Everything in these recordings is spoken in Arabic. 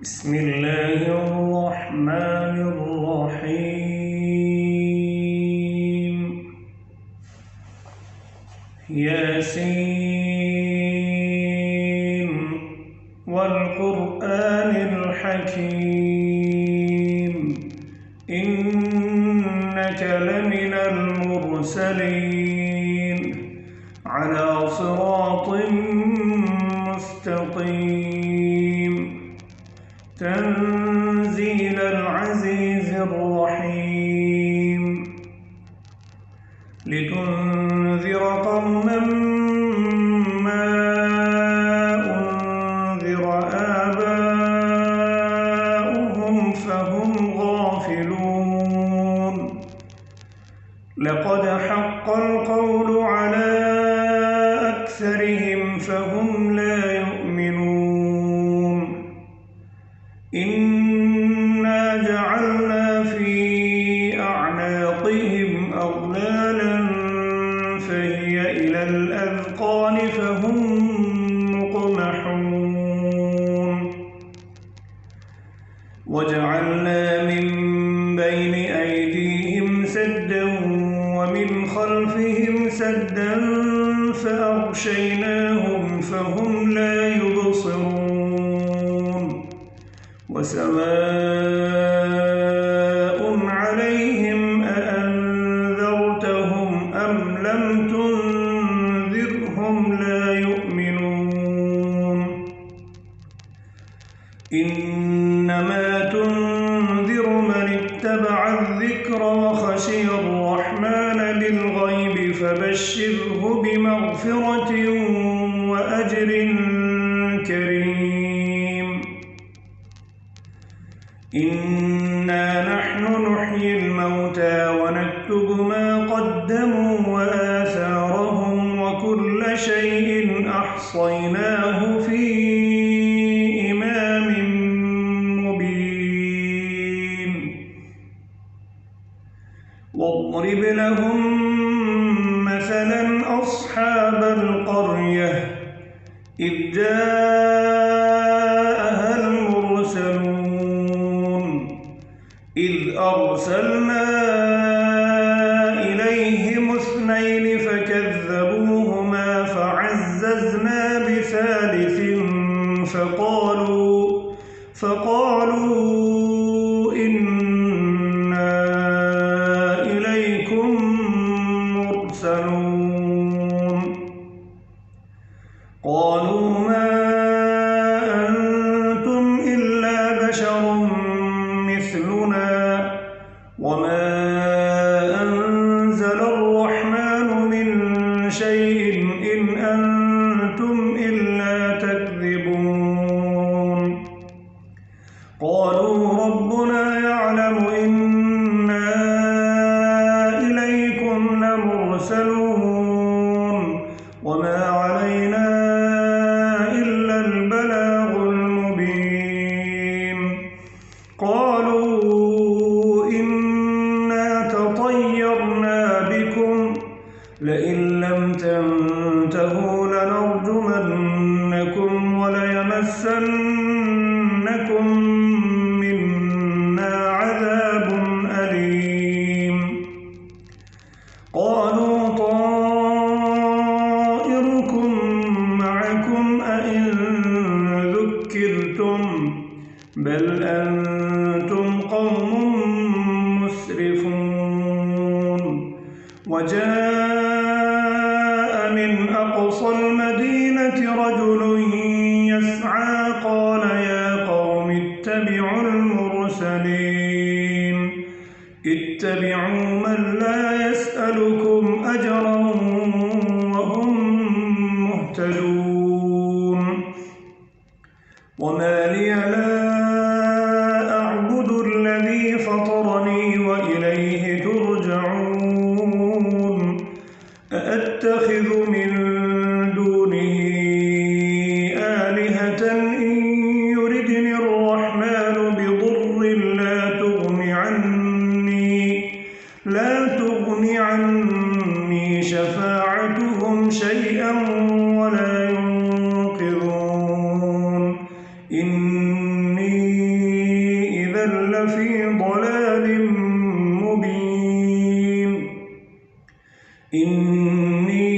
بسم الله الرحمن الرحيم ياسين والقرآن الحكيم إنك لمن المرسلين على صراط مستقيم تنزيل العزيز الرحيم لتنذر قوما ما أنذر آباؤهم فهم غافلون لقد حق القول على أكثرهم فهم لا يؤمنون إنا جعلنا في أعناقهم أغلالا فهي إلى الأذقان فهم مقمحون وجعلنا من بين أيديهم سدا ومن خلفهم سدا فأغشيناهم فهم لا يبصرون وسواء عليهم أأنذرتهم أم لم تنذرهم لا يؤمنون إنما تنذر من اتبع الذكر وخشي الرحمن بالغيب فبشره بمغفرة وأجر كريم إنا نحن نحيي الموتى ونكتب ما قدموا وآثارهم وكل شيء أحصيناه في إمام مبين واضرب لهم مثلا أصحاب القرية إذ جاءها المرسلون إذ أرسلنا إليهم اثنين فكذبوهما فعززنا بثالث فقالوا إنا إليكم مرسلون قالوا ما أنتم إلا بشر مثلنا وما أنزل الرحمن من شيء إن أنتم إلا تكذبون قالوا ربنا يعلم إنا إليكم لمرسلون وما علينا إلا البلاغ المبين قالوا إنا تطيرنا بكم لئن لم تنتهوا لنرجمنكم وليمسنكم منا عذاب أليم قالوا طائركم معكم أئن ذكرتم بل أنتم قوم مسرفون وجاء من أقصى المدينة رجل يسعى قال يا قوم اتبعوا المرسلين اتبعوا من لا يسألكم أجرا وهم مهتدون وما لي لا أعبد الذي فطرني وإليه ترجعون أأتخذ من دونه آلهة إن يردني الرحمن بضر لا تغن إذا لفي ضلال مبين إني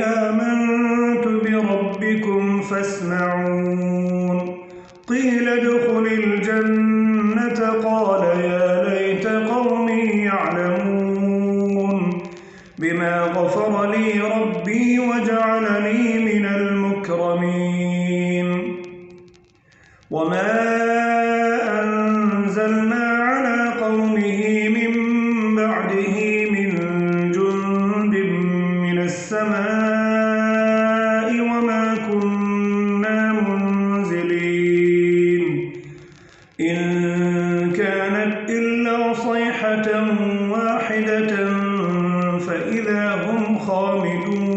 آمنت بربكم فاسمعون قيل ادخل الجنة قال يا ليت قومي يعلمون بما غفر لي ربي وجعلني من المكرمين وما أنزلنا على قومه من بعده من جند من السماء وما كنا منزلين إن كانت إلا صيحة واحدة فإذا هم خامدون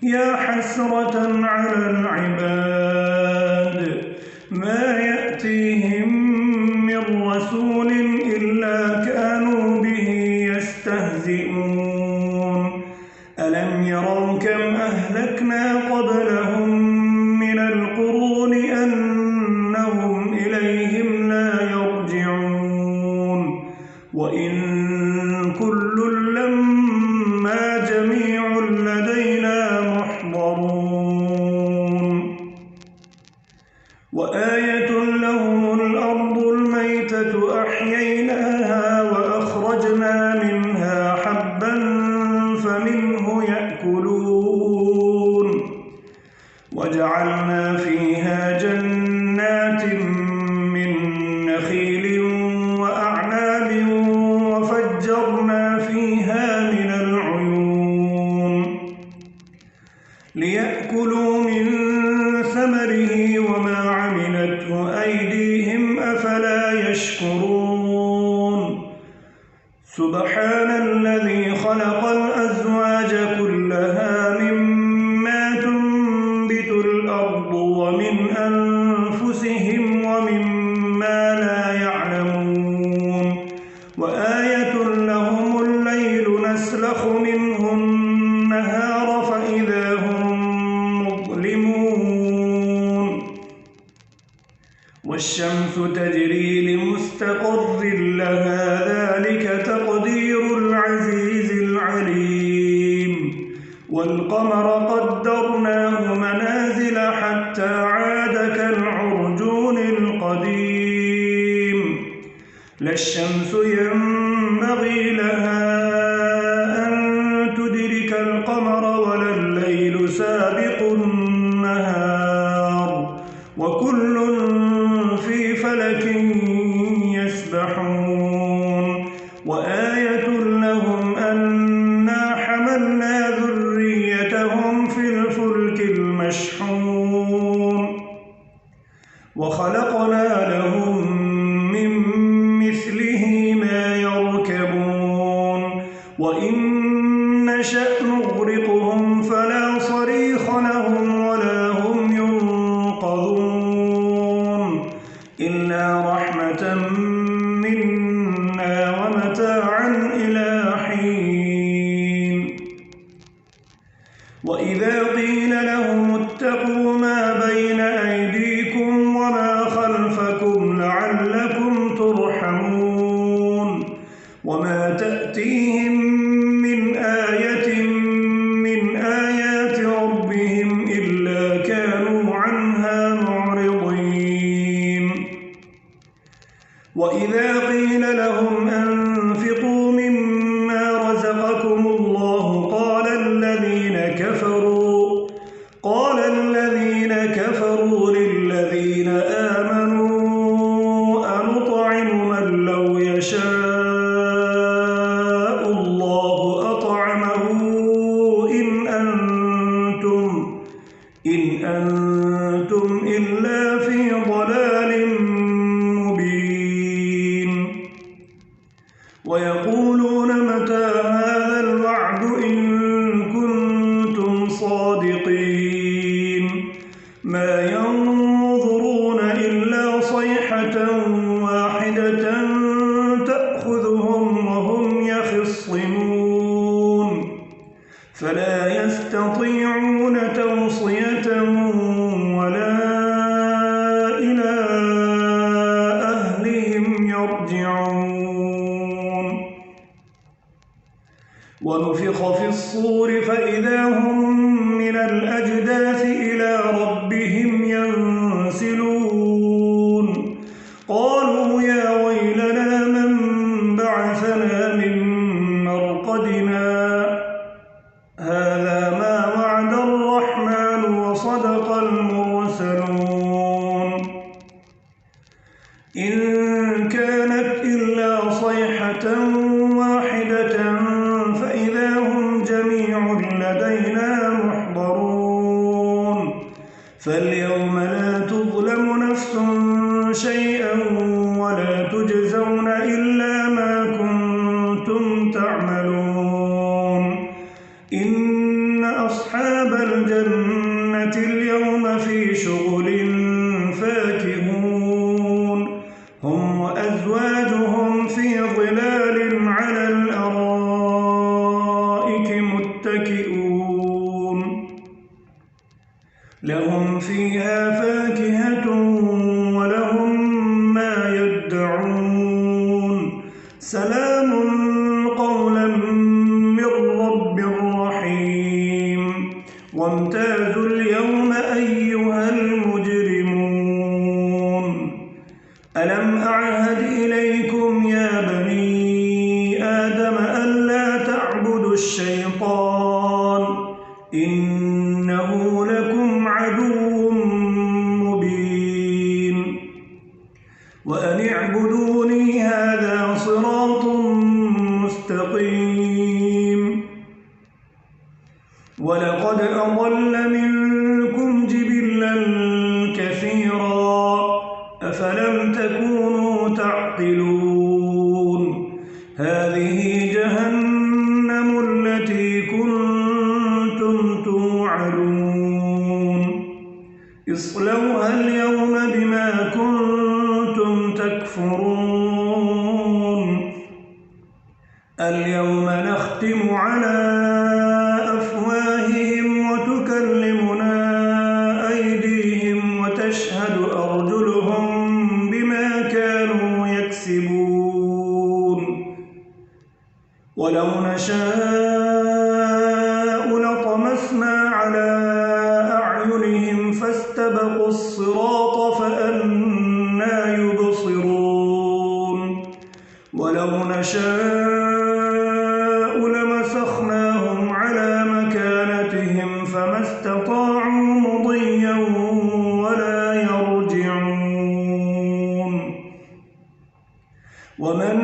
يا حسرة على العباد ما يأتيهم من رسول إلا كانوا به يستهزئون ألم يروا كم أهلكنا قبلهم من القرون أنهم إليهم لا يرجعون وإن كل لما جميع لدينا محضرون وآية لهم الأرض الميتة أحييناها وأخرجنا منها حبا فمنه يأكلون وجعلنا فيها جنات من نخيل وأعناب وفجرنا فيها من العيون ليأكلوا من ثمره وما عملته أيديهم أفلا يشكرون سبحان الذي خلق الأزواج كلها مما تنبت الأرض ومن أنفسهم ومما لا يعلمون وآية لهم الليل نسلخ منه النهار فإذا هم مظلمون والشمس تجري لمستقر لها ذلك تقدير العزيز العليم والقمر قدرناه منازل حتى عاد كالعرجون القديم لا الشمس ينبغي لها أن تدرك القمر ولا الليل سابق النهار وكل في فلك يسبحون وآية لهم أنا حملنا ذريتهم في الفلك المشحون وخلقنا لهم من مثله ما يركبون وإن نشأ نغرقهم فلا صريخ لهم ولا هم ينقذون إلا رحمة منا ومتاعا إلى حين وإذا قيل لهم اتقوا ما بين أيديكم وما خلفكم لعلكم ترحمون وما تأتيهم من آية من آيات ربهم إلا كانوا عنها معرضين وإذا قيل لهم أنفقوا مما رزقكم الله قال الذين كفروا للذين آمنوا أنطعم من لو يشاء الله أطعمه إن أنتم إلا في ضلال مبين ويقولون متى هذا الوعد إن كنتم صادقين ما ينظرون إلا صيحة واحدة تأخذهم وهم يخصمون فلا يستطيعون توصية ولا إلى يرجعون ونفخ في الصور فإذا هم من الأجداث إلى ربهم ينسلون قالوا يا ويلنا من بعثنا من مرقدنا هذا ما وعد الرحمن وصدق المرسلون إن كانت إلا صيحة واحدة فإذا هم جميع لدينا محضرون فاليوم لا تظلم نفس شيئا ولا تجزون إلا ما كنتم تعملون إن أصحاب الجنة اليوم في شغل فاكهون هم وأزواجهم في ظلال على الأرائك متكئون لهم فيها فاكهة ولهم ما يدعون سلام قولا من رب رحيم وامتازوا اليوم أيها المجرمون ألم أعهد إليكم يا بني آدم ألا تعبدوا الشيطان إنه لكم عدو مبين وأن اعبدوني هذا صراط مستقيم ولقد أضل منكم جبلا كثيرا أفلم تكونوا تعقلون هذه جهنم التي كنتم توعدون اصلوها اليوم بما كنتم تكفرون اليوم نختم على أفواههم وتكلمنا أيديهم وتشهد أرجلهم بما كانوا يكسبون ولو نشاء لطمسنا على أعينهم فاستبقوا الصراط فأنى يبصرون ولو نشاء لمسخناهم على مكانتهم فما استطاعوا مضيا ولا يرجعون ومن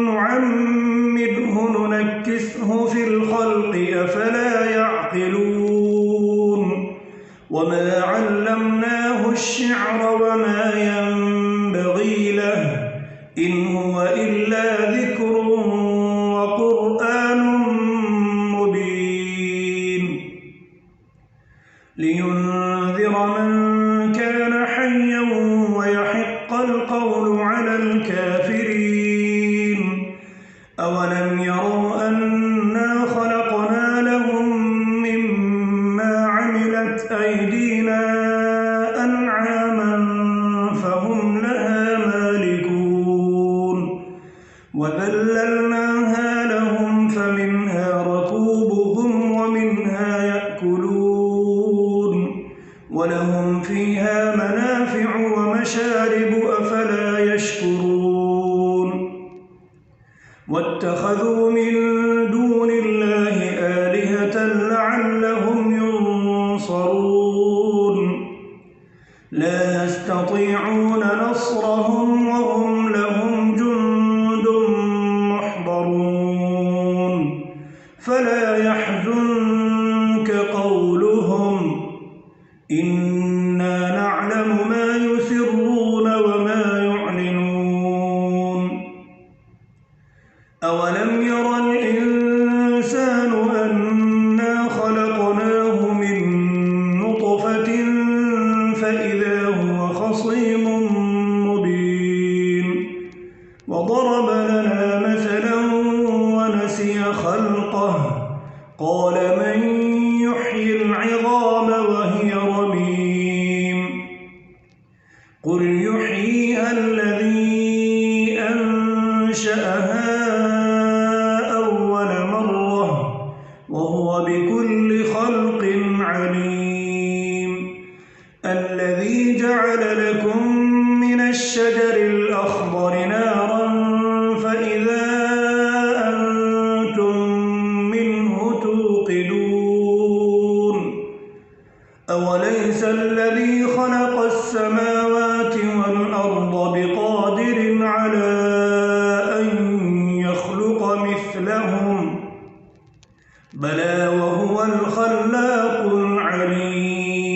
نعمره ننكسه في الخلق أفلا يعقلون وما علمناه الشعر وما ينبغي له إن هو إلا ذكر وقرآن مبين لينذر من كان حيا ويحق القول على الكافرين أولم يروا أنا خلقنا لهم مما عملت أيدينا أنعاما فهم لها مالكون وذللناها لهم فمنها ركوبهم ومنها يأكلون ولهم فيها منافع ومشارب أفلا يشكرون واتخذوا من دون الله آلهة لعلهم ينصرون لا يستطيعون نصرهم وهم لهم جند محضرون فلا يحزنك قولهم إنا نعلم ما يسرون وما يعلنون أولم ير الإنسان أنا خلقناه من نطفة فإذا هو خصيم مبين وضرب لنا مثلا ونسي خلقه قال من يحيي العظام وهي رميم قل يحييها الذي أنشأها أنشأها أول مرة وهو بكل خلق عليم الذي جعل لكم من الشجر الأخضر نارا فإذا أنتم منه توقدون أوليس الذي خلق السماوات والأرض بقادر على أن يخلق مثلهم بلى وهو الخلاق العليم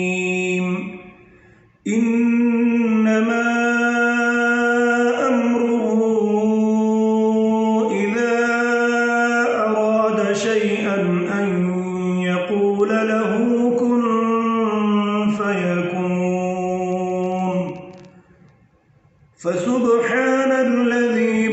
إنما أمره إذا أراد شيئا أن يقول له كن فيكون فسبحان الذي